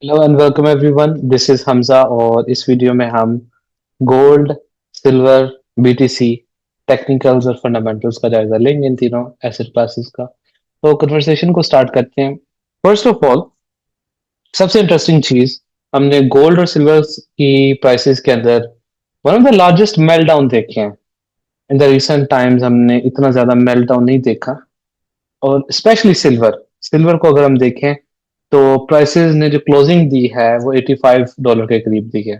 Hello and welcome everyone, this is Hamza और इस video में हम गोल्ड, सिल्वर, बीटीसी, टेक्निकल्स और फंडामेंटल्स का जायजा लेंगे इन तीनों एसेट क्लासेस का। तो कन्वर्सेशन को स्टार्ट करते हैं। फर्स्ट ऑफ ऑल, सबसे इंटरेस्टिंग चीज, हमने गोल्ड और सिल्वर की प्राइसेस के अंदर one of the largest meltdown देखे हैं। इन द रिसेंट टाइम्स हमने इतना ज्यादा मेल्टडाउन नहीं देखा। और स्पेशली सिल्वर सिल्वर को अगर हम देखें तो प्राइसेस ने जो क्लोजिंग दी है वो $85 के करीब दी है।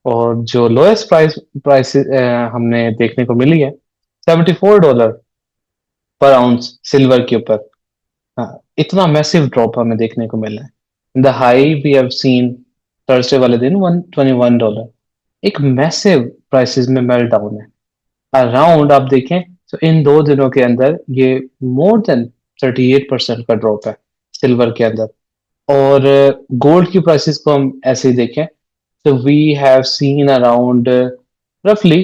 और जो लोएस्ट प्राइस हमने देखने को मिली है $74 पर आउंस सिल्वर के ऊपर। हाँ, इतना मैसिव ड्रॉप हमें देखने को मिला है। The high we have seen Thursday वाले दिन $121। एक मैसिव प्राइसेस में मेल्ट डाउन है। अराउंड आप देखें तो इन 2 दिनों के अंदर ये मोर देन 38% का ड्रॉप है सिल्वर के अंदर। और गोल्ड की प्राइसेस को हम ऐसे ही देखें तो वी हैव सीन अराउंड रफली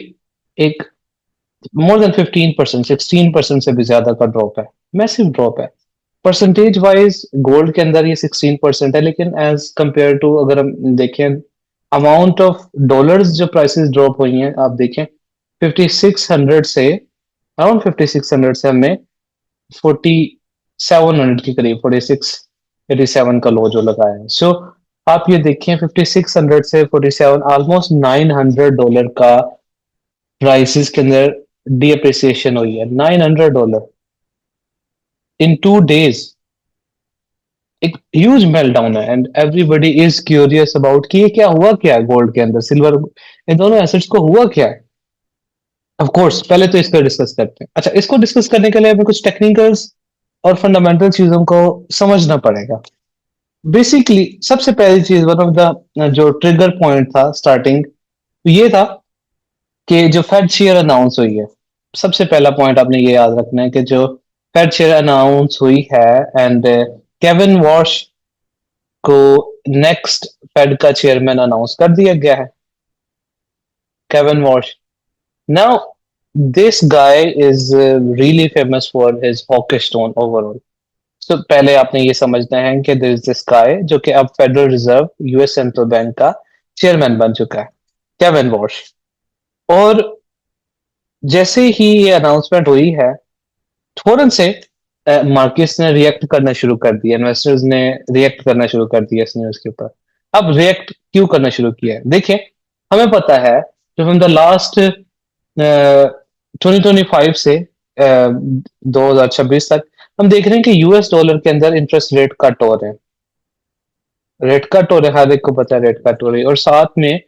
एक मोर देन 15%, 16% से भी ज्यादा का ड्रॉप है। मैसिव ड्रॉप है। परसेंटेज वाइज गोल्ड के अंदर ये 16% है, लेकिन एज कंपेयर टू अगर हम देखें अमाउंट ऑफ डॉलर्स जो प्राइसेस ड्रॉप हुई हैं, आप देखें 5600 से अराउंड 5600 से हमें 4700 के करीब 4687 का लो जो लगाया है। सो आप ये देखें 5600 से 47 ऑलमोस्ट $900 का प्राइसेस के अंदर डी अप्रिसिएशन हुई है। $900 इन 2 डेज। एक ह्यूज मेल्टडाउन है and everybody is curious about कि ये क्या हुआ, क्या है गोल्ड के अंदर, सिल्वर, इन दोनों एसेट्स को हुआ क्या है। ऑफ कोर्स पहले तो इसको डिस्कस करते हैं। अच्छा, इसको डिस्कस करने के लिए हमें कुछ टेक्निकल्स और फंडामेंटल चीजों को समझना पड़ेगा। बेसिकली सबसे पहली चीज, वन ऑफ द जो ट्रिगर पॉइंट था स्टार्टिंग, ये था कि जो फेड शेयर अनाउंस हुई है। सबसे पहला पॉइंट आपने ये याद रखना है कि जो फेड शेयर अनाउंस हुई है एंड केविन वॉश को नेक्स्ट फेड का चेयरमैन अनाउंस कर दिया गया है। Kevin wash, now this guy is really famous for his hawkish tone overall. तो पहले आपने ये समझना है कि दिस दिस गाय जो कि अब federal reserve US central bank का चेयरमैन बन चुका है, केविन वॉश। और जैसे ही ये अनाउंसमेंट हुई है, फौरन से मार्केट्स ने रिएक्ट करना शुरू कर दिया, इन्वेस्टर्स ने रिएक्ट करना शुरू कर दिया इस न्यूज के ऊपर। अब रिएक्ट क्यों करना शुरू किया है, देखिए, हमें पता है जो फ्रॉम द लास्ट 2025 से 2026 तक हम देख रहे हैं कि यूएस डॉलर के अंदर इंटरेस्ट रेट कट हो रहे हैं। रेट कट हो रहे हैं, हर एक को पता है रेट कट हो रही है। और साथ में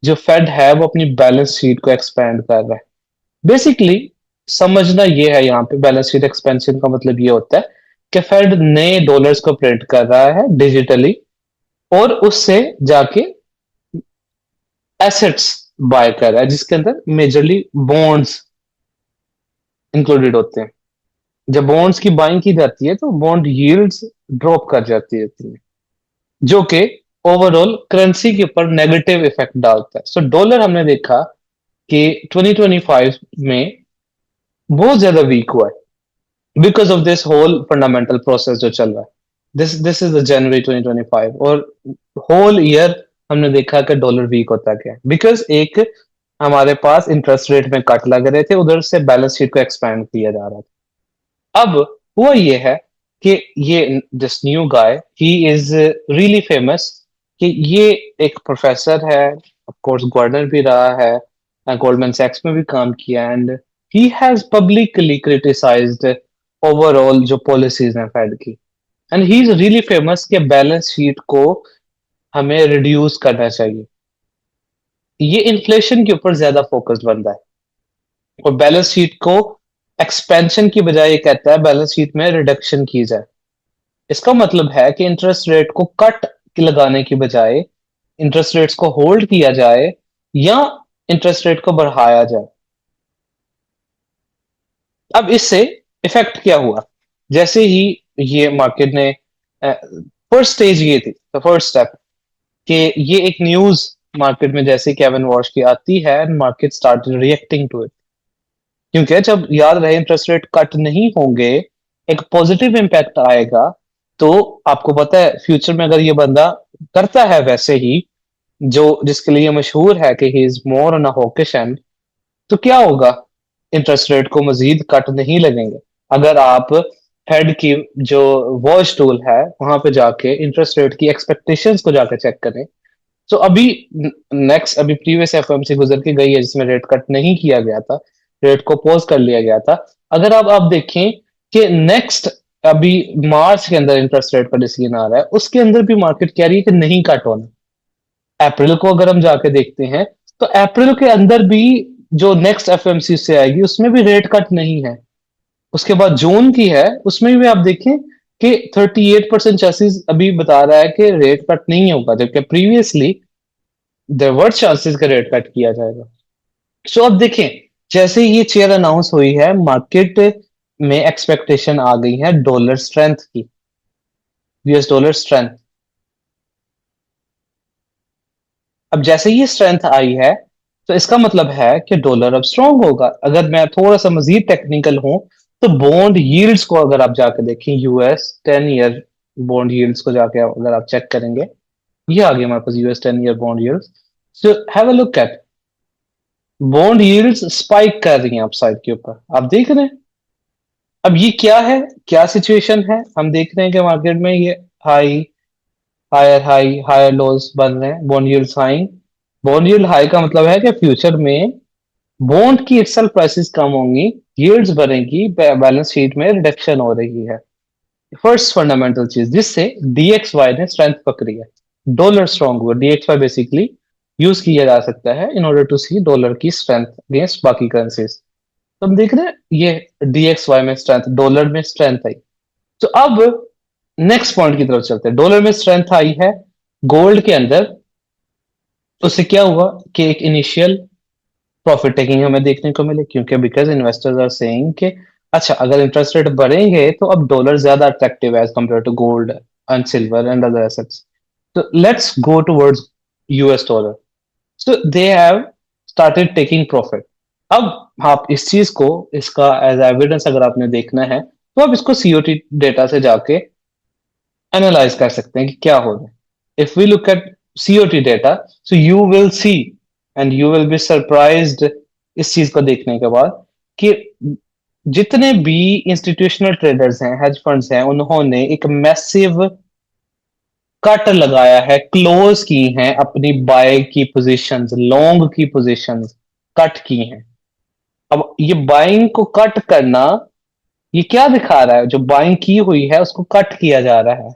जो फेड है वो अपनी बैलेंस शीट को एक्सपेंड कर रहा है। बेसिकली समझना ये है, यहाँ पे बैलेंस शीट एक्सपेंशन का मतलब ये होता है कि फेड नए डॉलर्स को प्रिंट कर रहा है डिजिटली और उससे जाके एसेट्स बाय कर रहा है, जिसके अंदर मेजरली बॉन्ड्स इंक्लूडेड होते हैं। जब बॉन्ड्स की बाइंग की जाती है तो बॉन्ड यील्ड्स ड्रॉप कर जाती रहती है, जो कि ओवरऑल करेंसी के ऊपर नेगेटिव इफेक्ट डालता है। सो डॉलर हमने देखा कि 2025 में बहुत ज्यादा वीक हुआ है because of this whole fundamental process जो चल रहा है। दिस इज द जनवरी 2025 और होल ईयर हमने देखा कि डॉलर वीक होता गया बिकॉज एक हमारे पास इंटरेस्ट रेट में कट लग रहे थे, उधर से बैलेंस शीट को एक्सपैंड किया जा रहा था। अब हुआ ये है कि ये this new guy he is really famous, कि ये एक प्रोफेसर है, ऑफ कोर्स गवर्नर भी रहा है, गोल्डमैन सैक्स में भी काम किया and he has publicly criticised overall जो पॉलिसीज हैं फेड की। And he is really famous कि बैलेंस शीट को हमें रिड्यूस करना चाहिए। ये इन्फ्लेशन के ऊपर ज्यादा फोकस्ड बंदा है और बैलेंस शीट को एक्सपेंशन की बजाय ये कहता है बैलेंस शीट में रिडक्शन की जाए। इसका मतलब है कि इंटरेस्ट रेट को कट लगाने की बजाय इंटरेस्ट रेट्स को होल्ड किया जाए या इंटरेस्ट रेट को बढ़ाया जाए। अब इससे इफेक्ट क्या हुआ, जैसे ही ये मार्केट ने फर्स्ट स्टेज ये थी, द फर्स्ट स्टेप, कि ये एक न्यूज मार्केट में जैसे केविन वॉश की आती है and market start reacting to it. क्योंकि जब याद रहे इंटरेस्ट रेट कट नहीं होंगे, एक पॉजिटिव इंपैक्ट आएगा। तो आपको पता है फ्यूचर में अगर ये बंदा करता है वैसे ही, जो जिसके लिए मशहूर है कि he is more on a hawkish and, तो क्या होगा? इंटरेस्ट रेट को मजीद कट नहीं लगेंगे। अगर आप फेड की जो वॉच टूल है वहां पे जाके इंटरेस्ट रेट की एक्सपेक्टेशंस को जाके चेक करें, तो अभी नेक्स्ट, अभी प्रीवियस एफओएमसी गुजर के गई है जिसमें रेट कट नहीं किया गया था, रेट को पॉज कर लिया गया था। अगर आप देखें कि नेक्स्ट अभी मार्च के अंदर इंटरेस्ट रेट का डिसीजन आ रहा है, उसके अंदर भी मार्केट कह रही है कि नहीं कट होना। अप्रैल को अगर हम जाके देखते हैं, तो अप्रैल के अंदर भी जो नेक्स्ट एफओएमसी से आएगी उसमें भी रेट कट नहीं है। उसके बाद जून की है, उसमें भी आप देखें कि 38% चांसेस अभी बता रहा है कि रेट कट नहीं होगा, जबकि प्रीवियसली देयर वर चांसेस का रेट कट किया जाएगा। सो अब देखें, जैसे ये चेयर अनाउंस हुई है, मार्केट में एक्सपेक्टेशन आ गई है डॉलर स्ट्रेंथ की, यूएस डॉलर स्ट्रेंथ। अब जैसे ये स्ट्रेंथ आई है, तो इसका मतलब है कि डॉलर अब स्ट्रांग होगा। अगर मैं थोड़ा सा मजीद टेक्निकल हूं, तो बॉन्ड यील्ड्स को अगर आप जाके देखें, यूएस 10 ईयर बॉन्ड यील्ड्स को जाके अगर आप चेक करेंगे, ये आ गया हमारे पास US 10 year bond yields. So have a look at, bond yields spike कर रही हैं अपसाइड के ऊपर, आप देख रहे हैं। अब ये क्या है, क्या सिचुएशन है? हम देख रहे हैं कि मार्केट में ये हाई, हाई हायर लोज बन रहे हैं, bond yields high. Bond yield high का मतलब है कि फ्यूचर में बॉन्ड की इटसेल्फ प्राइसेस कम होंगी, यील्ड्स बढ़ेंगी, बैलेंस शीट में रिडक्शन हो रही है। फर्स्ट फंडामेंटल चीज जिससे डीएक्सवाई ने स्ट्रेंथ पकड़ी है, डॉलर स्ट्रांग हुआ। डीएक्सवाई बेसिकली यूज किया जा सकता है in order to see dollar की स्ट्रेंथ अगेंस्ट बाकी करेंसीज। तो हम देख रहे हैं ये डीएक्सवाई में स्ट्रेंथ, डॉलर में स्ट्रेंथ आई। तो अब नेक्स्ट पॉइंट की तरफ चलते हैं। डॉलर में स्ट्रेंथ आई है गोल्ड के अंदर, तो उससे क्या हुआ कि एक इनिशियल प्रॉफिट टेकिंग हमें देखने को मिले, क्योंकि बिकॉज इन्वेस्टर्स आर सेइंग कि अच्छा, अगर इंटरेस्ट रेट बढ़ेंगे तो अब डॉलर ज्यादा अट्रैक्टिव है as compare to gold and silver and other assets. तो let's go towards US dollar. So they have started taking profit. अब आप इस चीज को, इसका एज एविडेंस अगर आपने देखना है, तो आप इसको सीओटी डेटा से जाके एनालाइज कर सकते हैं कि क्या हो रहा है। If we look at COT data, so you will see and you will be surprised इस चीज को देखने के बाद कि जितने भी इंस्टीट्यूशनल ट्रेडर्स हैं, हेज फंड्स हैं, उन्होंने एक मैसिव कट लगाया है, क्लोज की हैं अपनी बाय की पोजीशंस, लॉन्ग की पोजीशंस कट की हैं। अब ये बाइंग को कट करना, ये क्या दिखा रहा है? जो बाइंग की हुई है उसको कट किया जा रहा है।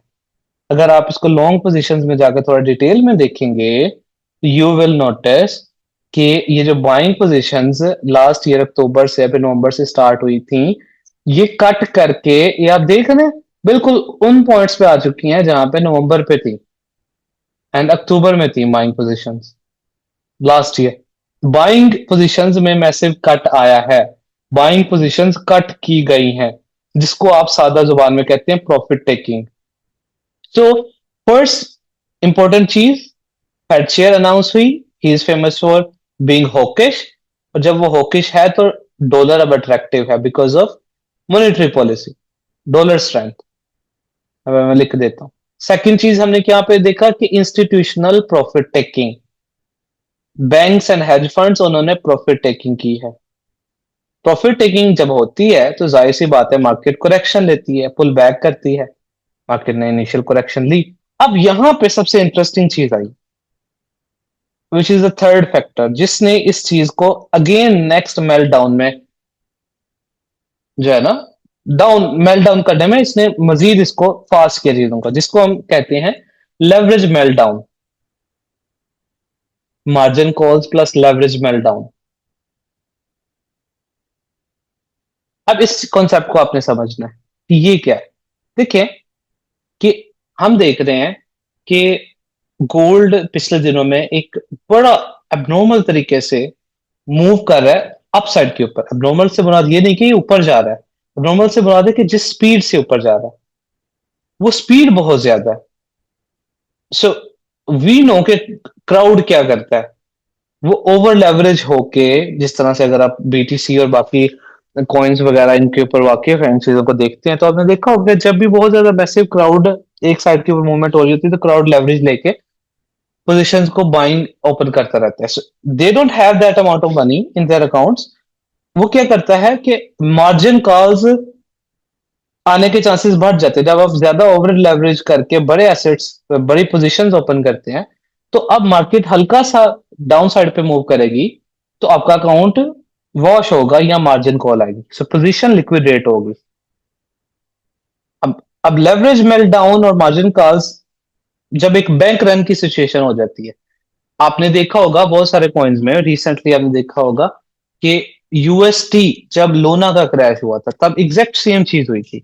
अगर आप इसको लॉन्ग पोजीशंस में जाकर थोड़ा डिटेल में देखेंगे, तो यू विल नोटिस कि ये जो बाइंग पोजीशंस लास्ट ईयर अक्टूबर से अभी नवंबर से स्टार्ट हुई थी, ये कट करके, ये आप देख रहे हैं, बिल्कुल उन पॉइंट्स पे आ चुकी हैं जहां पे नवंबर पे थी एंड अक्टूबर में थी buying positions last year. Buying positions में मैसिव कट आया है, बाइंग पोजीशंस कट की गई हैं, जिसको आप सादा जुबान में कहते हैं profit taking. So first important चीज, फेड चेयर अनाउंस हुई, he is famous for being hawkish. और जब वो हॉकिश है तो डॉलर अब अट्रैक्टिव है because of monetary policy, dollar strength. अब मैं लिख देता हूं। सेकंड चीज हमने क्या पे देखा कि institutional profit taking, banks and hedge funds उन्होंने प्रॉफिट टेकिंग की है। प्रॉफिट टेकिंग जब होती है तो जाहिर सी बात है मार्केट करेक्शन लेती है, पुल बैक करती है। मार्केट ने इनिशियल करेक्शन ली। अब यहां पे सबसे इंटरेस्टिंग चीज आई, which is the third factor, जिसने इस चीज को अगेन नेक्स्ट मेल्टडाउन में जो है ना, डाउन मेल्टडाउन करने में इसने मजीद इसको फास्ट किया चीजों का, जिसको हम कहते हैं leverage meltdown, margin calls plus leverage meltdown. अब इस कॉन्सेप्ट को आपने समझना है कि ये क्या है। देखिए कि हम देख रहे हैं कि गोल्ड पिछले दिनों में एक बड़ा एबनॉर्मल तरीके से मूव कर रहा है अपसाइड के ऊपर। एबनॉर्मल से मुराद ये नहीं कि ये ऊपर जा रहा है, एबनॉर्मल से मुराद है कि जिस स्पीड से ऊपर जा रहा है वो स्पीड बहुत ज्यादा है। सो वी नो कि क्राउड क्या करता है, वो ओवर लेवरेज होके, जिस तरह से अगर आप बीटीसी और बाकी कॉइन्स वगैरह इनके ऊपर वाकिफ है, इन चीजों को देखते हैं, तो आपने देखा होगा जब भी बहुत ज्यादा मैसिव क्राउड एक साइड के ऊपर मूवमेंट हो रही होती है तो क्राउड लेवरेज लेके पोजीशंस को बाइंग ओपन करता रहता है। They don't have that amount of money in their accounts. वो क्या करता है कि मार्जिन कॉल्स आने के चांसेस बढ़ जाते हैं जब आप ज्यादा ओवर लेवरेज करके बड़े एसेट्स बड़ी पोजीशंस ओपन करते हैं। तो अब मार्केट हल्का सा डाउन साइड पे मूव करेगी तो आपका अकाउंट वॉश होगा या मार्जिन कॉल आएगी, सो पोजीशन लिक्विडेट होगी। अब लेवरेज मेल्ट डाउन और मार्जिन कॉल्स जब एक बैंक रन की सिचुएशन हो जाती है। आपने देखा होगा बहुत सारे कॉइन्स में रिसेंटली आपने देखा होगा कि यूएसटी जब लोना का क्रैश हुआ था तब एग्जैक्ट सेम चीज हुई थी।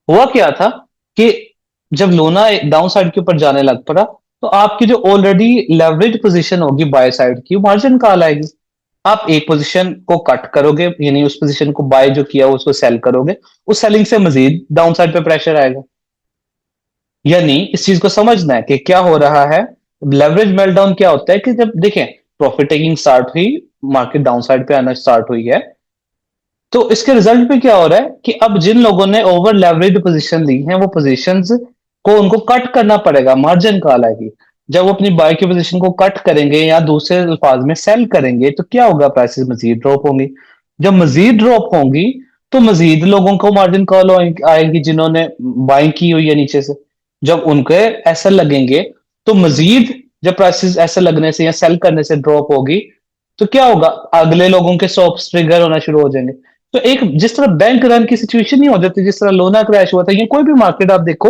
हुआ क्या था कि जब लोना डाउन साइड के ऊपर जाने लग पड़ा तो आपकी जो ऑलरेडी लेवरेज पोजीशन होगी बाय साइड की मार्जिन कॉल आएगी। आप एक पोजीशन को कट करोगे यानी उस पोजीशन को बाय जो किया उसको सेल करोगे, उस सेलिंग से मजीद डाउन साइड पे प्रेशर आएगा। यानी इस चीज को समझना है कि क्या हो रहा है। लेवरेज मेल्टडाउन क्या होता है कि जब देखें प्रॉफिट टेकिंग स्टार्ट हुई, मार्केट डाउन साइड पे आना स्टार्ट हुई है, तो इसके रिजल्ट पे क्या हो रहा है कि अब जिन लोगों ने ओवर लेवरेज पोजीशन ली है वो पोजीशंस को उनको कट करना पड़ेगा, मार्जिन कॉल आएगी। जब वो अपनी बाय की पोजीशन को कट करेंगे या दूसरे अल्फाज में सेल करेंगे तो क्या होगा, प्राइसेस मजीद ड्रॉप होंगी। जब मजीद ड्रॉप होंगी तो मजीद लोगों को मार्जिन कॉल आएगी जिन्होंने बाइंग की हुई है नीचे से। जब उनके ऐसा लगेंगे तो मजीद जब प्राइसेस ऐसा लगने से या सेल करने से ड्रॉप होगी तो क्या होगा, अगले लोगों के स्टॉप्स ट्रिगर होना शुरू हो जाएंगे। तो एक जिस तरह बैंक रन की सिचुएशन नहीं हो जाती, जिस तरह लोना क्रैश हुआ था या कोई भी मार्केट आप देखो,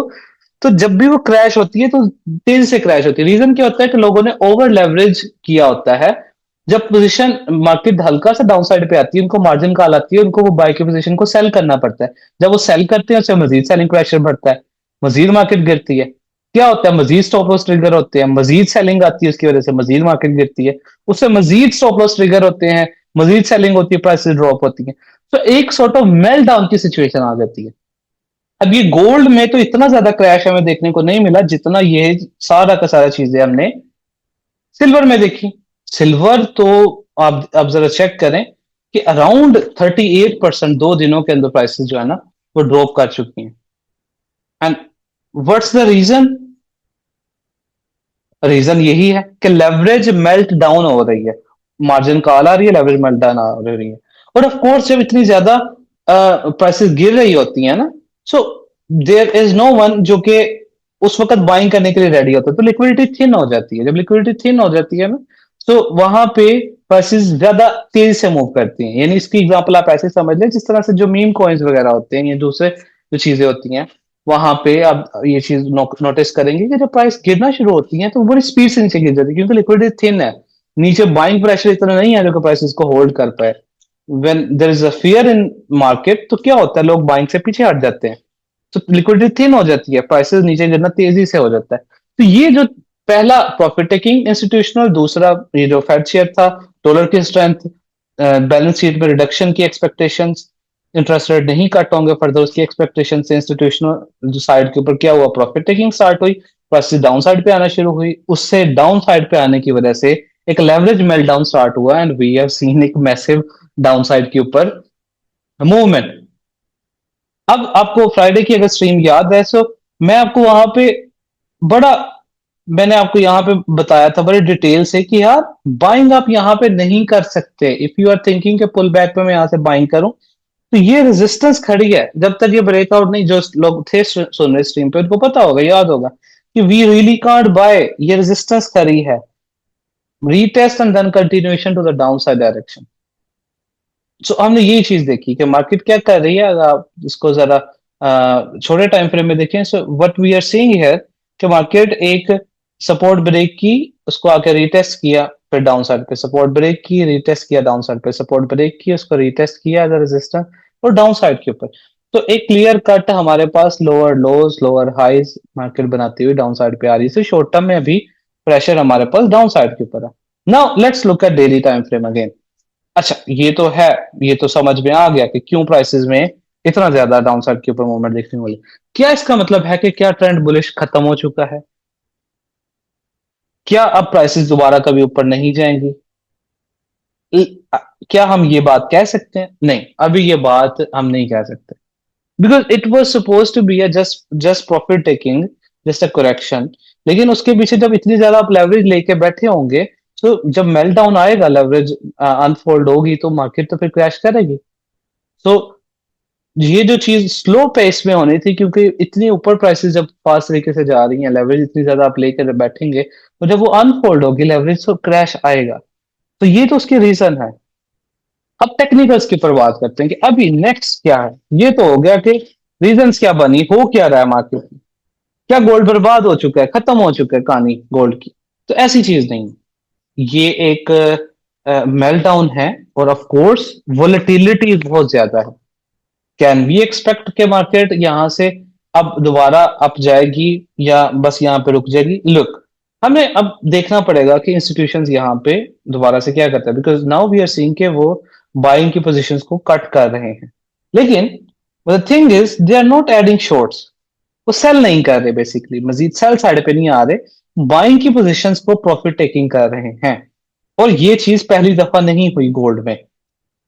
तो जब भी वो क्रैश होती है तो तेजी से क्रैश होती है। रीजन क्या होता है कि लोगों ने ओवर लेवरेज किया होता है। जब पोजीशन मार्केट हल्का सा डाउन साइड पे आती है उनको मार्जिन कॉल आती है, उनको वो बाय की पोजीशन को सेल करना पड़ता है। जब वो सेल करते हैं उससे मजीद सेलिंग प्रेशर बढ़ता है, मजीद मार्केट गिरती है। क्या होता है, मजीद स्टॉप लॉस ट्रिगर होते हैं, मजीद सेलिंग आती है, उसकी वजह से मजीद मार्केट गिरती है, उससे मजीद स्टॉप लॉस ट्रिगर होते हैं, मजीद सेलिंग होती है, प्राइसेस ड्रॉप होती है। तो एक सॉर्ट ऑफ मेल्ट डाउन की सिचुएशन आ जाती है। अब ये गोल्ड में तो इतना ज्यादा क्रैश हमें देखने को नहीं मिला जितना ये सारा का सारा चीजें हमने सिल्वर में देखी। सिल्वर तो आप जरा चेक करें कि अराउंड 38% 2 दिनों के अंदर प्राइसेस जो है ना वो ड्रॉप कर चुकी हैं। And what's the reason? Reason यही है कि लेवरेज मेल्ट डाउन हो रही है, मार्जिन कॉल आ रही है, लेवरेज मेल्ट डाउन आ रही है। और ऑफ कोर्स जब इतनी ज्यादा प्राइसेस गिर रही होती है ना, so there is no one जो कि उस वक्त बाइंग करने के लिए रेडी होता है, तो लिक्विडिटी थिन हो जाती है। जब लिक्विडिटी थिन हो जाती है ना, तो वहां पे प्राइसेस ज्यादा तेजी से मूव करती हैं। यानी इसकी एग्जांपल आप ऐसे समझ लें जिस तरह से जो मीम कॉइन्स वगैरह होते हैं या दूसरे जो चीजें होती हैं, वहां पे आप ये चीज नोटिस करेंगे कि जब प्राइस गिरना शुरू होती है तो वो बड़ी स्पीड से नीचे गिर जाती है क्योंकि लिक्विडिटी थिन है, नीचे बाइंग प्रेशर इतना नहीं है जो कि प्राइसेस को होल्ड कर पाए। When there is a fear in market तो क्या होता है, लोग बाइंग से पीछे हट जाते हैं, तो लिक्विडिटी थिन हो जाती है, प्राइसेस नीचे गिरना तेजी से हो जाता है। तो ये जो पहला प्रॉफिट टेकिंग इंस्टीट्यूशनल, दूसरा ये जो फेड शेयर था, डॉलर की स्ट्रेंथ, बैलेंस शीट में रिडक्शन की एक्सपेक्टेशंस, इंटरेस्ट रेट नहीं कट होंगे फर्दर उसकी एक्सपेक्टेशन से इंस्टीट्यूशनल जो साइड के ऊपर क्या हुआ, प्रॉफिट टेकिंग स्टार्ट हुई, प्राइसेस डाउन साइड पे आना शुरू हुई, उससे डाउन साइड पे आने की वजह से एक लेवरेज मेल्ट डाउन स्टार्ट हुआ एंड वी हैव सीन एक मैसिव डाउन साइड के ऊपर मूवमेंट। अब आपको फ्राइडे की अगर स्ट्रीम याद है सो मैं आपको वहां पे बड़ा मैंने आपको यहाँ पे बताया था बड़े डिटेल से कि यार बाइंग आप यहाँ पे नहीं कर सकते। इफ यू आर थिंकिंग के पुल बैक पे मैं यहाँ से बाइंग करूं तो ये रेजिस्टेंस खड़ी है जब तक ये ब्रेकआउट नहीं, जो लोग थे सुन रहे स्ट्रीम पे उनको पता होगा, याद होगा कि वी रियली कांट बाय, ये रेजिस्टेंस खड़ी है, retest and then continuation to the downside direction. So हमने यही चीज देखी कि मार्केट क्या कर रही है। अगर आप इसको जरा छोटे टाइम फ्रेम में देखें, so what we are seeing है कि मार्केट एक सपोर्ट ब्रेक की, उसको आके रीटेस्ट किया, फिर डाउन साइड पे सपोर्ट ब्रेक की, रीटेस्ट किया, डाउन साइड पे सपोर्ट ब्रेक की, उसको रीटेस्ट किया एज अ रेजिस्टेंस और डाउन साइड के ऊपर। तो एक क्लियर कट हमारे पास lower lows lower highs market बनाती हुई डाउन साइड पे आ रही है। शॉर्ट टर्म में अभी प्रेशर हमारे पास डाउन साइड के ऊपर है। Now let's look at daily time frame again. अच्छा ये तो है, ये तो समझ में आ गया कि क्यों प्राइसेस में इतना ज्यादा डाउनसाइड के ऊपर मूवमेंट देखने को मिली। क्या इसका मतलब है कि क्या ट्रेंड बुलिश खत्म हो चुका है? क्या अब प्राइसेस दोबारा कभी ऊपर नहीं जाएंगी? क्या हम ये बात कह सकते हैं? नहीं, अभी ये बात हम नहीं कह सकते because it was suppose to be a just just profit taking just a correction. लेकिन उसके पीछे जब इतनी ज्यादा आप लेवरेज लेके बैठे होंगे, तो जब मेल्ट डाउन आएगा, लेवरेज अनफोल्ड होगी, तो मार्केट तो फिर क्रैश करेगी। तो ये जो चीज स्लो पेस में होनी थी, क्योंकि इतनी ऊपर प्राइसेस जब फास्ट तरीके से जा रही हैं, लेवरेज इतनी ज्यादा आप लेकर बैठेंगे, तो जब वो अनफोल्ड होगी लेवरेज, तो क्रैश आएगा। तो ये तो उसकी रीजन है। अब टेक्निकल्स की ऊपर बात करते हैं कि अभी नेक्स्ट क्या है। ये तो हो गया कि रीजंस क्या बनी, हो क्या रहा है मार्केट में, क्या गोल्ड बर्बाद हो चुका है, खत्म हो चुका है कहानी गोल्ड की। तो ऐसी चीज नहीं है। ये एक मेल्टडाउन है, और ऑफ कोर्स वोलेटिलिटी बहुत ज्यादा है। कैन वी एक्सपेक्ट के मार्केट यहां से अब दोबारा अप जाएगी, या बस यहां पे रुक जाएगी? लुक, हमें अब देखना पड़ेगा कि इंस्टीट्यूशंस यहाँ पे दोबारा से क्या करते हैं, because now we are seeing के वो बाइंग की पोजीशंस को कट कर रहे हैं। लेकिन the thing is they are not adding shorts. वो सेल नहीं कर रहे, बेसिकली मजीद सेल साइड पे नहीं आ रहे, बाइंग की पोजीशंस को प्रॉफिट टेकिंग कर रहे हैं। और ये चीज पहली दफा नहीं हुई गोल्ड में।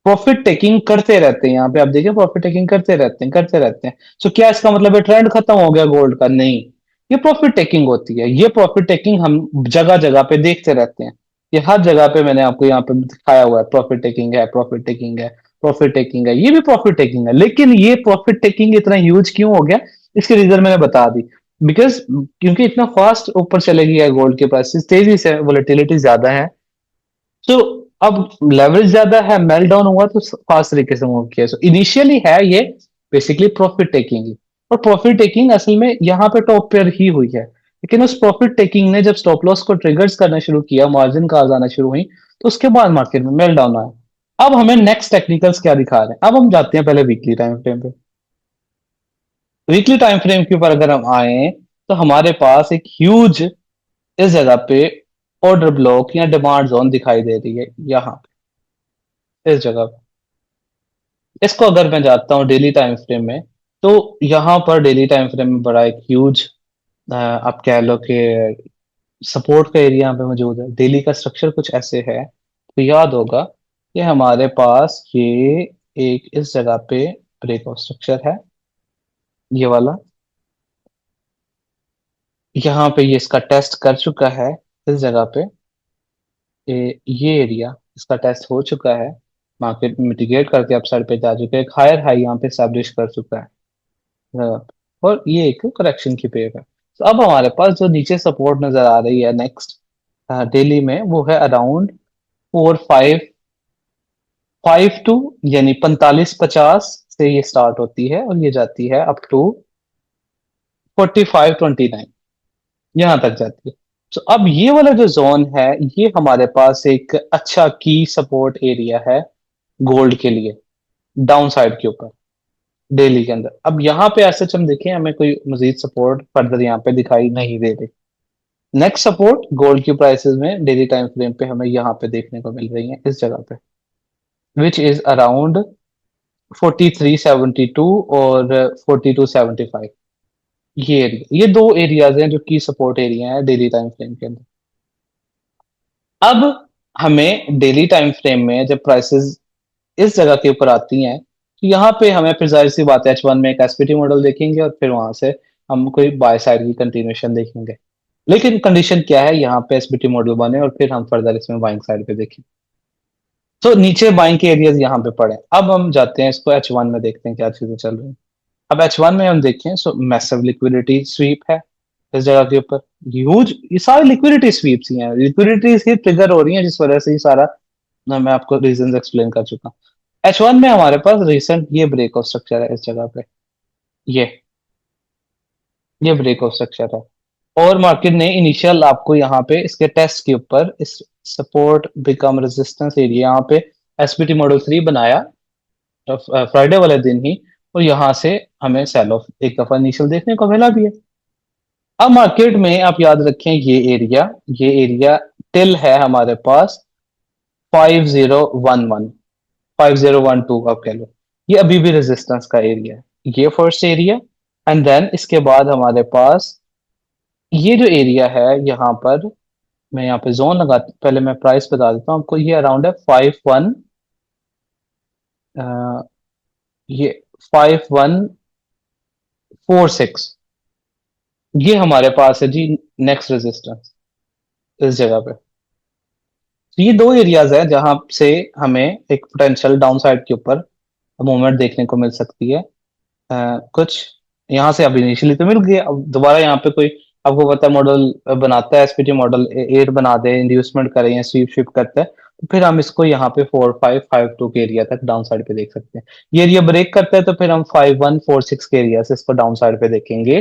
प्रॉफिट टेकिंग करते रहते हैं, यहाँ पे आप देखिए प्रॉफिट टेकिंग करते रहते हैं, करते रहते हैं। सो क्या इसका मतलब है ट्रेंड खत्म हो गया गोल्ड का? नहीं। ये प्रॉफिट टेकिंग होती है। ये प्रॉफिट टेकिंग हम जगह जगह पे देखते रहते हैं। ये हर जगह पे मैंने आपको यहाँ पे दिखाया हुआ है, प्रॉफिट टेकिंग है, प्रॉफिट टेकिंग है, प्रॉफिट टेकिंग है। ये भी प्रॉफिट टेकिंग है, लेकिन ये प्रॉफिट टेकिंग इतना ह्यूज क्यों हो गया? इसकी रीजन मैंने बता दी। बिकॉज क्योंकि इतना फास्ट ऊपर चले गया गोल्ड के प्राइसेस, तेजी से, वोलेटिलिटी ज्यादा है। तो अब लेवरेज ज्यादा है, मेल्ट डाउन हुआ तो फास्ट तरीके से मूव किया। सो इनिशियली है ये बेसिकली प्रॉफिट टेकिंग। और प्रॉफिट टेकिंग असल में यहाँ पे टॉप पर ही हुई है। लेकिन उस प्रॉफिट टेकिंग ने जब स्टॉप लॉस को ट्रिगर्स करना शुरू किया, मार्जिन कॉल्स आना शुरू हुई, तो उसके बाद मार्केट में मेल्ट डाउन आया। अब हमें नेक्स्ट टेक्निकल्स क्या दिखा रहे हैं? अब हम जाते हैं पहले वीकली टाइम फ्रेम पे। वीकली टाइम फ्रेम के ऊपर अगर हम आए, तो हमारे पास एक ह्यूज इस जगह पे ऑर्डर ब्लॉक या डिमांड जोन दिखाई दे रही है, यहाँ पे इस जगह पे। इसको अगर मैं जाता हूँ डेली टाइम फ्रेम में, तो यहाँ पर डेली टाइम फ्रेम में बड़ा एक ह्यूज, आप कह लो कि सपोर्ट का एरिया यहाँ पे मौजूद है। डेली का स्ट्रक्चर कुछ ऐसे है, तो याद होगा कि हमारे पास ये एक इस जगह पे ब्रेकआउट स्ट्रक्चर है, ये वाला। यहाँ पे ये इसका टेस्ट कर चुका है, इस जगह पे ये एरिया इसका टेस्ट हो चुका है। मार्केट मिटिगेट करके अपसाइड पे जा चुका है, एक हायर हाई यहाँ पे एस्टेब्लिश कर चुका है। हाँ, और ये एक करेक्शन की वेव है। तो अब हमारे पास जो नीचे सपोर्ट नजर आ रही है नेक्स्ट डेली में, वो है अराउंड 4552, यानी 4550 से ये स्टार्ट होती है, और ये जाती है अप टू 4529, यहाँ तक जाती है। तो अब ये वाला जो जोन है, ये हमारे पास एक अच्छा की सपोर्ट एरिया है गोल्ड के लिए, डाउन साइड के ऊपर, डेली के अंदर। अब यहाँ पे ऐसे हम देखें, हमें कोई मजीद सपोर्ट फर्दर यहाँ पे दिखाई नहीं दे रही। नेक्स्ट सपोर्ट गोल्ड की प्राइसेस में डेली टाइम फ्रेम पे हमें यहाँ पे देखने को मिल रही है, इस जगह पे, विच इज अराउंड 4372 और 4275। ये एरिया, ये दो एरियाज हैं जो की सपोर्ट एरिया है डेली टाइम फ्रेम के अंदर। अब हमें डेली टाइम फ्रेम में जब प्राइसेस इस जगह के ऊपर आती हैं, तो यहाँ पे हमें फिर जाहिर सी बात है H1 में एक एसपीटी मॉडल देखेंगे, और फिर वहां से हम कोई बाय साइड की कंटिन्यूएशन देखेंगे। लेकिन कंडीशन क्या है, यहाँ पे एसपीटी मॉडल बने और फिर हम फर्दर इसमें बाइंग साइड पे देखें। तो नीचे बाइंग के एरियाज यहाँ पे पड़े। अब हम जाते हैं इसको H1 में, देखते हैं क्या चीजें चल रही हैं। अब H1 में हम देखें, सो मैसिव लिक्विडिटी स्वीप है इस जगह के ऊपर, ह्यूज। ये सारी लिक्विडिटी स्वीप्स ही हैं, लिक्विडिटी ही ट्रिगर हो रही है, जिस वजह से ये सारा मैं आपको रीजन एक्सप्लेन कर चुका हूँ। H1 में हमारे पास रिसेंट ये ब्रेक ऑफ स्ट्रक्चर है इस जगह पे, ये ये ब्रेक ऑफ स्ट्रक्चर है। और मार्केट ने इनिशियल आपको यहाँ पे इसके टेस्ट के ऊपर इस सपोर्ट बिकम रेजिस्टेंस एरिया यहाँ पे एसपीटी मॉडल 3 बनाया फ्राइडे वाले दिन ही, और यहाँ से हमें सेल ऑफ एक दफा इनिशियल देखने को मिला भी है। अब मार्केट में आप याद रखें, ये एरिया टिल है हमारे पास 5011, 5012 आप कह लो, ये अभी भी रेजिस्टेंस का एरिया है, ये फर्स्ट एरिया। एंड देन इसके बाद हमारे पास ये जो एरिया है यहाँ पर, मैं यहाँ पे जोन लगा, पहले मैं प्राइस बता देता हूँ आपको। ये अराउंड है 51, ये 5146, ये हमारे पास है जी नेक्स्ट रेजिस्टेंस इस जगह पे। तो ये दो एरियाज है जहां से हमें एक पोटेंशियल डाउन साइड के ऊपर मूवमेंट देखने को मिल सकती है। कुछ यहाँ से अब इनिशियली तो मिल गया, अब दोबारा यहाँ पे कोई आपको पता है मॉडल बनाता है, एसपीटी मॉडल एट बना दे, इंड्यूसमेंट करे या स्वीप शिफ्ट करता है, तो फिर हम इसको यहाँ पे 4552 के एरिया तक डाउन साइड पे देख सकते हैं। ये एरिया ब्रेक करता है तो फिर हम 5146 के एरिया से इसको डाउन साइड पे देखेंगे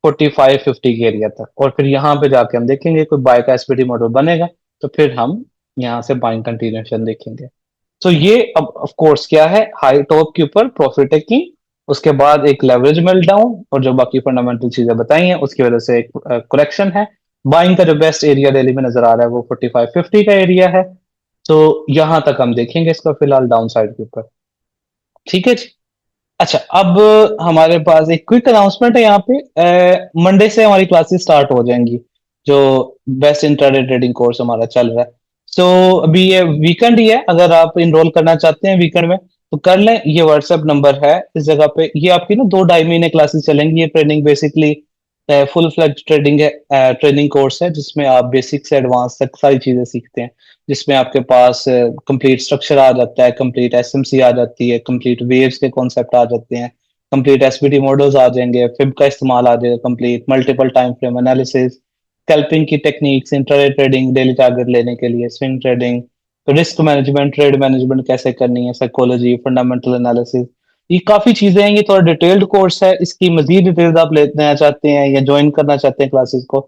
4550 के एरिया तक, और फिर यहाँ पे जाके हम देखेंगे कोई बाय का एसपीटी मॉडल बनेगा, तो फिर हम यहाँ से बाइंग कंटिन्यूएशन देखेंगे। तो ये अब ऑफ कोर्स क्या है, हाई टॉप के ऊपर प्रॉफिट टेकिंग, उसके बाद एक लेवरेज मेल्टडाउन, और जो बाकी फंडामेंटल चीजें बताई हैं उसकी वजह से एक करेक्शन है। बाइंग का जो बेस्ट एरिया डेली में नजर आ रहा है वो 4550 का एरिया है। तो यहां तक हम देखेंगे इसका फिलहाल डाउन साइड के ऊपर। ठीक है जी। अच्छा, अब हमारे पास एक क्विक अनाउंसमेंट है यहाँ पे, मंडे से हमारी क्लासेस स्टार्ट हो जाएंगी, जो बेस्ट इंट्राडे ट्रेडिंग कोर्स हमारा चल रहा है। सो अभी ये वीकेंड ही है, अगर आप इनरोल करना चाहते हैं वीकेंड में तो कर लें। ये व्हाट्सएप नंबर है इस जगह पे, ये आपकी ना 2 ढाई महीने क्लासेस चलेंगी। ये trading basically full fledge trading है, ट्रेनिंग कोर्स है जिसमें आप बेसिक से एडवांस तक सारी चीजें सीखते हैं, जिसमें आपके पास कंप्लीट स्ट्रक्चर आ जाता है, कंप्लीट एसएमसी आ जाती है, कंप्लीट वेव्स के कॉन्सेप्ट आ जाते हैं, कंप्लीट एसपीटी मॉडल्स आ जाएंगे, फिब का इस्तेमाल आ जाएगा, complete multiple time frame analysis, scalping की techniques, intraday trading, daily target लेने के लिए, स्विंग ट्रेडिंग, तो रिस्क मैनेजमेंट, ट्रेड मैनेजमेंट कैसे करनी है, साइकोलॉजी, फंडामेंटल एनालिसिस, ये काफी चीजें हैं। ये थोड़ा डिटेल्ड कोर्स है, इसकी मजीद डिटेल्स आप लेना चाहते हैं या ज्वाइन करना चाहते हैं क्लासेस को,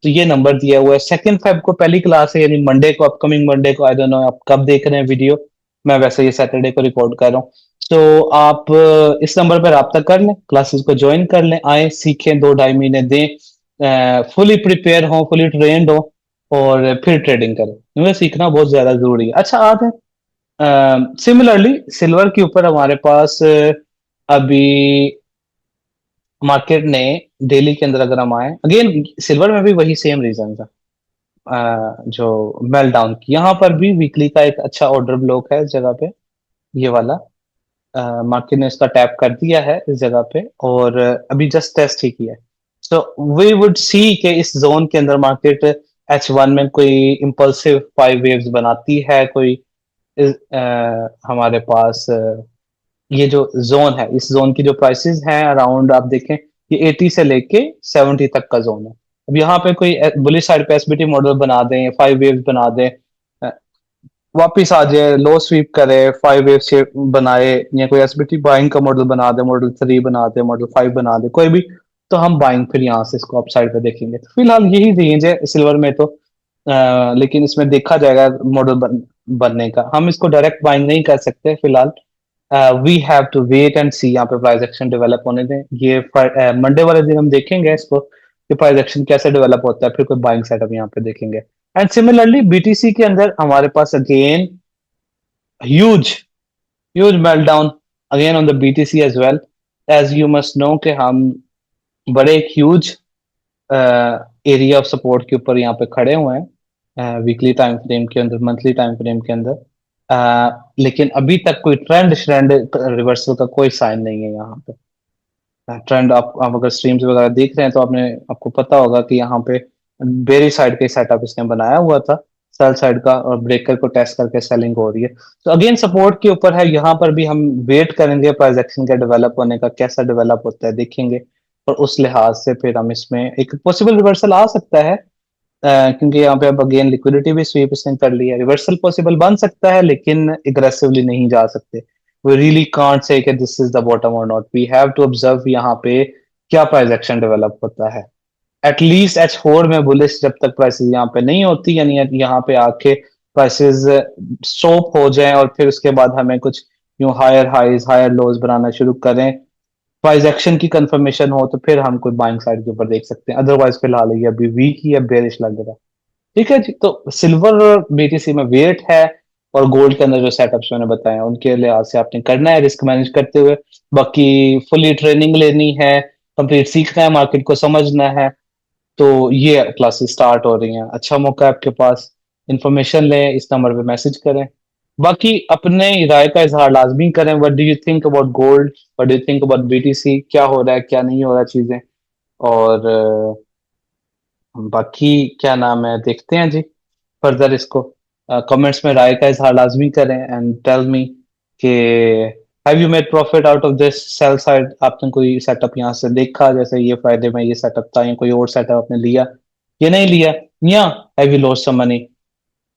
तो ये नंबर दिया हुआ है। 2 फेब को पहली क्लास है, यानी मंडे को, अपकमिंग मंडे को। आई डोंट नो आप कब देख रहे हैं वीडियो, मैं वैसे ये सैटरडे को रिकॉर्ड कर रहा हूँ। तो आप इस नंबर पर रब्ता कर लें, क्लासेस को ज्वाइन कर लें, आए सीखें, 2 ढाई महीने दें, फुली प्रिपेयर हो, फुली ट्रेंड हो, और फिर ट्रेडिंग करें, क्योंकि सीखना बहुत ज्यादा जरूरी है। अच्छा, आते हैं सिमिलरली सिल्वर के ऊपर हमारे पास अभी मार्केट ने डेली के अंदर अगर हम आए, अगेन सिल्वर में भी वही सेम रीजन था, जो मेल डाउन की, यहाँ पर भी वीकली का एक अच्छा ऑर्डर ब्लॉक है इस जगह पे, ये वाला। मार्केट ने इसका टैप कर दिया है इस जगह पे, और अभी जस्ट टेस्ट ही किया है। सो वी वुड सी कि इस जोन के अंदर मार्केट H1 में कोई इम्पल्सिव 5 वेव्स बनाती है, कोई हमारे पास ये जो जोन है, इस जोन की जो प्राइसेस हैं अराउंड आप देखें, ये 80 से लेके 70 तक का जोन है। अब यहाँ पे कोई बुलिश साइड पे एसबीटी मॉडल बना दें, 5 वेव्स बना दें, अ, वापिस आ जाए, लो स्वीप करे, 5 वेव शेप बनाए, या कोई एसबीटी बाइंग का मॉडल बना दे, मॉडल 3 बना दे, मॉडल 5 बना दे, कोई भी, तो हम बाइंग फिर यहाँ से इसको अप साइड पे देखेंगे। तो फिलहाल यही रेंज है सिल्वर में तो, लेकिन इसमें देखा जाएगा मॉडल बनने का, हम इसको डायरेक्ट बाइंग नहीं कर सकते फिलहाल। We have to wait and see, यहाँ पे प्राइस एक्शन डेवलप होने दें। ये मंडे वाले दिन हम देखेंगे इसको कि प्राइस एक्शन कैसे डेवलप होता है, फिर कोई बाइंग सेटअप यहाँ पे देखेंगे। एंड सिमिलरली बीटीसी के अंदर हमारे पास again huge huge meltdown again on the BTC as well. As you must know कि हम बड़े एक ह्यूज एरिया ऑफ सपोर्ट के ऊपर यहाँ पे खड़े हुए हैं, वीकली टाइम फ्रेम के अंदर, मंथली टाइम फ्रेम के अंदर, लेकिन अभी तक कोई ट्रेंड श्रेंड रिवर्सल का कोई साइन नहीं है यहाँ पे। ट्रेंड आप अगर स्ट्रीम्स वगैरह देख रहे हैं तो आपको पता होगा कि यहाँ पे बेरी साइड के सेटअप इसने बनाया हुआ था, सेल साइड का, और ब्रेकर को टेस्ट करके सेलिंग हो रही है। तो अगेन सपोर्ट के ऊपर है, यहाँ पर भी हम वेट करेंगे प्राइस एक्शन के डेवलप होने का, कैसा डेवलप होता है देखेंगे, और उस लिहाज से फिर हम इसमें एक पॉसिबल रिवर्सल आ सकता है, क्योंकि यहाँ पे अब अगेन लिक्विडिटी भी स्वीप इसने कर ली है, रिवर्सल पॉसिबल बन सकता है, लेकिन एग्रेसिवली नहीं जा सकते। वी रियली कांट से कि this is the bottom or not, we have to observe यहाँ पे क्या प्राइस एक्शन डेवलप होता है। एटलीस्ट H4 में बुलिश जब तक प्राइसेस यहाँ पे नहीं होती, यानी यहाँ पे आके प्राइसेस स्टॉप हो जाएं और फिर उसके बाद हमें कुछ यूं हायर हाइज हायर लोज बनाना शुरू करें, प्राइस एक्शन की कंफर्मेशन हो, तो फिर हम कोई बाइंग साइड के ऊपर देख सकते हैं। अदरवाइज फिलहाल ये अभी वीक ही है, बेरिश लग रहा है। ठीक है जी। तो सिल्वर और बीटीसी में वेट है, और गोल्ड के अंदर जो सेटअप्स मैंने बताए हैं उनके लिहाज से आपने करना है रिस्क मैनेज करते हुए। बाकी फुली ट्रेनिंग लेनी है, कंप्लीट सीखना है, मार्केट को समझना है, तो ये क्लासेस स्टार्ट हो रही हैं, अच्छा मौका है आपके पास। इंफॉर्मेशन लें, इस नंबर पे मैसेज करें। बाकी अपने राय का इजहार लाजमी करें। What do you think about gold, what do you think about BTC, क्या हो रहा है क्या नहीं हो रहा चीजें, और बाकी क्या नाम है, देखते हैं जी फर्दर इसको। कमेंट्स में राय का इजहार लाजमी करें एंड टेल मी कि have you made profit out of this sell side. आपने कोई सेटअप यहाँ से देखा, जैसे ये फायदे में ये सेटअप था, या कोई और सेटअप आपने लिया या नहीं लिया, या have you lost some money.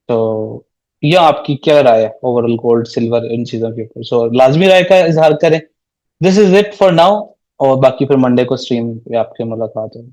तो या आपकी क्या राय है ओवरऑल गोल्ड सिल्वर इन चीजों के ऊपर, सो लाजमी राय का इजहार करें। This is it for now, और बाकी फिर मंडे को स्ट्रीम पे आपके मुलाकात होगी।